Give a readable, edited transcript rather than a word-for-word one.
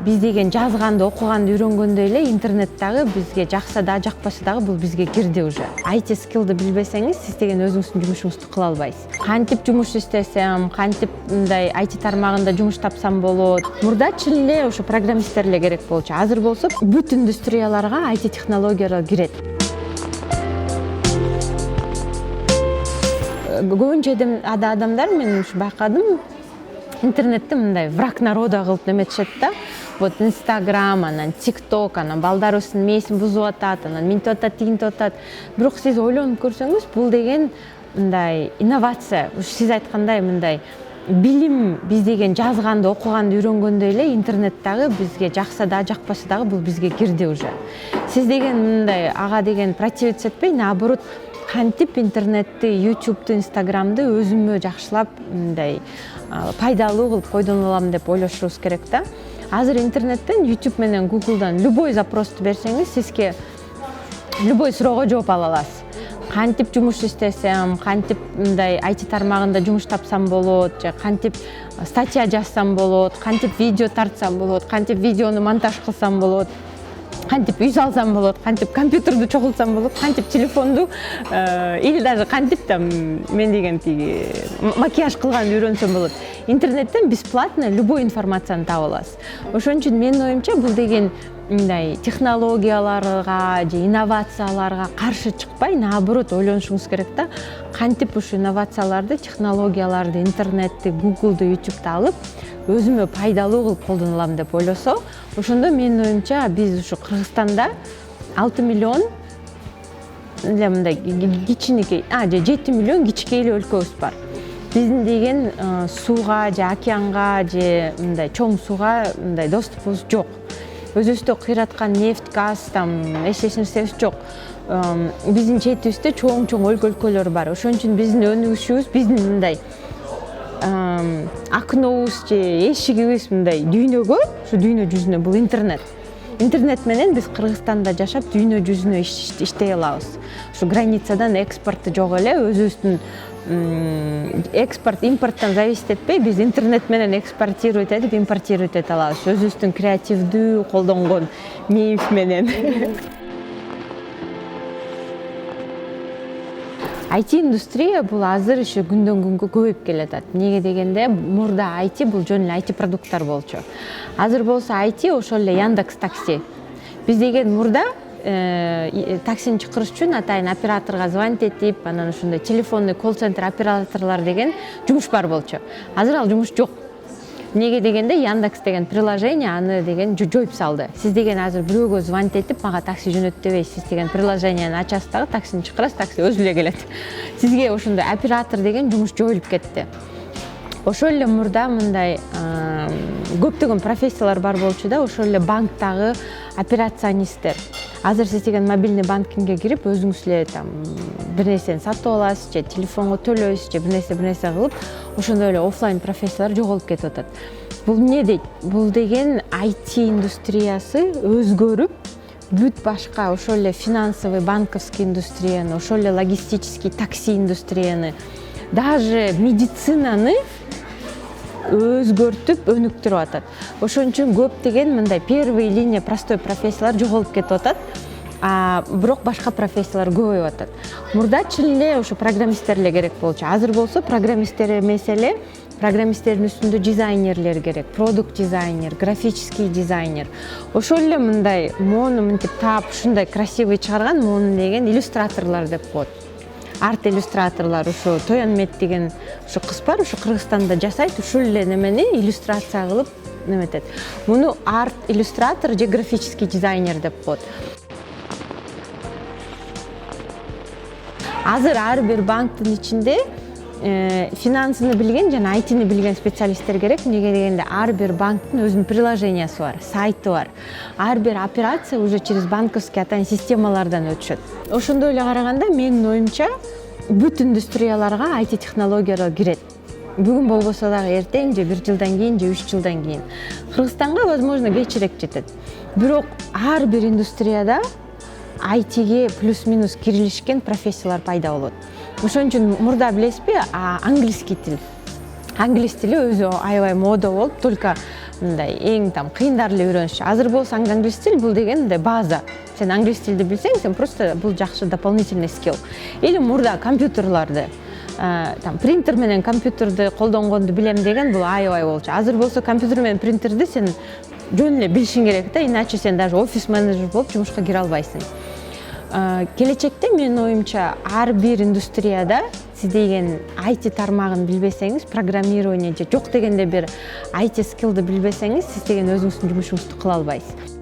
биз деген жазганды, окуганды үйрөнгөндөй эле интернет дагы бизге жакса да, жакпаса дагы бул бизге кирди уже. IT скиллди билбесеңиз, сиз деген өзүңүздүн жумушуңузду кыла албайсыз. Кантип жумуш иштесем, кантип мындай IT тармагында жумуш тапсам болот. Мурда чын эле ошо программисттер эле керек болчу. Азыр болсо бүт индустрияларга IT технологиялар кирет. Көбүнчө адамдар, мен ушу байкадым, интернетти мындай враг народа кылып неметишет да. Вот Инстаграм, анан ТикТок, анан балдарыбыздын мээсин бузуп атат, анан минтип атат, тигинтип атат. Бирок сиз ойлонуп көрсөңүз, бул деген мындай инновация. Сиз айткандай мындай билим, биз деген жазганды, окуганды үйрөнгөндөй эле интернет дагы бизге жакса да, жакпаса дагы бул бизге кирди уже. Сиз деген мындай ага деген противиться этпей, наоборот, кантип интернетти, YouTube'ду, Instagram'ды өзүмө жакшылап мындай пайдалуу кылып койдоно алам деп ойлошубуз керек да. Азыр интернеттен, YouTube менен Google'дан любой запросту берсеңиз, сизге любой суроого жооп ала аласыз. Кантип жумуш иштесем, кантип мындай IT тармагында жумуш тапсам болот, же кантип статья жазсам болот, кантип видео тартсам болот, кантип видеону монтаж кылсам болот, кантип үй салсам болот, кантип компьютерду чогултсам болот, кантип телефонду или даже кантип там мен деген тиги макияж кылганды үйрөнсөм болот. Интернеттен бесплатно любой информацияны таба аласыз. Ошон үчүн менин оюмча бул деген мындай технологияларга же инновацияларга каршы чыкпай, наоборот, ойлонушуңуз керек да. Кантип ушу инновацияларды, технологияларды, интернетти, Google'ду, YouTube'ду алып, өзүмө пайдалуу кылып колдоно алам деп ойлосо, ошондо менин оюмча биз ушу Кыргызстанда 6 миллион эле мындай кичинекей, же 7 миллион кичкейлүү өлкөбүз бар. Биздин деген сууга же океанга же мындай чоң сууга мындай доступубуз жок. Өзүбүздө кыйраткан нефть, газ, там эч нерсебиз жок. Биздин четибизде чоң өлкөлөр бар. Ошон үчүн биздин өнүгүшүбүз, биздин мындай акынобуз же эшигибиз мындай дүйнөгө, ушу дүйнө жүзүнө бул интернет. Интернет менен биз Кыргызстанда жашап дүйнө жүзүнө иштей алабыз. Ушу границадан экспортту жок эле, өзүбүздүн экспорт, импорттон зависит этпей, биз интернет менен экспортировать этип, импортировать эте алабыз. Өзүбүздүн креативдүү колдонгон мейибиз менен. IT индустрия бул азыр иши күндөн күнгө көбөйүп келатат. Эмнеге дегенде, мурда IT бул жөн эле IT продукттар болчу. Азыр болсо IT ошол эле Яндекс Такси. Биз деген мурда таксини чакырыш үчүн атайын операторго звонить этип, анан ушундай телефонный колл-центр операторлор деген жумуш бар болчу. Азыр ал жумуш жок. Эмнеге дегенде, Яндекс деген приложение аны деген жоюп салды. Сиз деген азыр бирөөгө звонить этип, мага такси жөнөт дебейсиз. Сиз деген приложениени ачасыз дагы, таксини чакырасыз, такси өзү эле келет. Сизге ошондой оператор деген жумуш жоюлуп кетти. Ошол эле мурда мындай көптөгөн профессиялар бар болчу да, ошол эле банктагы операционисттер. Азыр сиз деген мобильный банкингге кирип, өзүңүз эле там бир нерсени сатып аласыз, же телефонго төлөйсүз, же бир нерсе кылып, ошондой эле офлайн профессиялар жоголуп кетип атат. Бул эмне дейт? Бул деген IT индустриясы өзгөрүп, бүт башка ошол эле финансовый, банковский индустрияны, ошол эле логистический, такси индустрияны, даже медицинаны өзгөртүп, өнүктүрүп атат. Ошон үчүн көптөгөн мындай первый линия простой профессиялар жоголуп кетип атат, бирок башка профессиялар көбөйүп атат. Мурда чын эле ошо программисттер эле керек болчу. Азыр болсо программисттер эмес эле, программисттердин үстүндө дизайнерлер керек, продукт дизайнер, графический дизайнер. Ошол эле мындай моуну мынтип таап, ушундай красивый чыгарган моуну деген иллюстраторлор деп коет. Арт иллюстраторлор, ушу Тоянмет деген ушу кыз бар, ушу Кыргызстанда жасайт, ушул эле немени иллюстрация кылып неметет. Муну арт иллюстратор же графический дизайнер деп коет. Азыр ар бир банктын ичинде финансыны билген жана айтини билген специалисттер керек. Эмнеге дегенде, ар бир банктын өзүнүн приложениясы бар, сайты бар. Ар бир операция уже через банковский атайын системалардан өтүшөт. Ошондой эле караганда, менин оюмча, бүт индустрияларга IT технологиялар кирет. Бүгүн болбосо дагы эртең же 1 жылдан кийин же 3 жылдан кийин. Кыргызстанга возможно кечирээк жетет. Бирок ар бир индустрияда ITге плюс-минус кирилишкен профессиялар пайда болот. Ошон үчүн мурда билесизби, английский тил. Англис тили өзү аябай мода болуп, только мындай эң там кыйындарлы үйрөнүш. Азыр болсо англис тил бул деген мындай база. Сен англис тилди билсең, сен просто бул жакшы дополнительный скилл. Или мурда компьютерларды там принтер менен компьютерди колдонгонду билем деген бул аябай болчу. Азыр болсо компьютер менен принтерди сен жөн эле билишиң керек да, иначе сен даже офис менеджер болуп жумушка кире албайсың. Келечекте менин оюмча ар бир индустрияда сиз деген IT тармагын билбесеңиз, программирование же жок дегенде бир IT скиллди билбесеңиз, сиз деген өзүңүздүн жумушуңузду кыла албайсыз.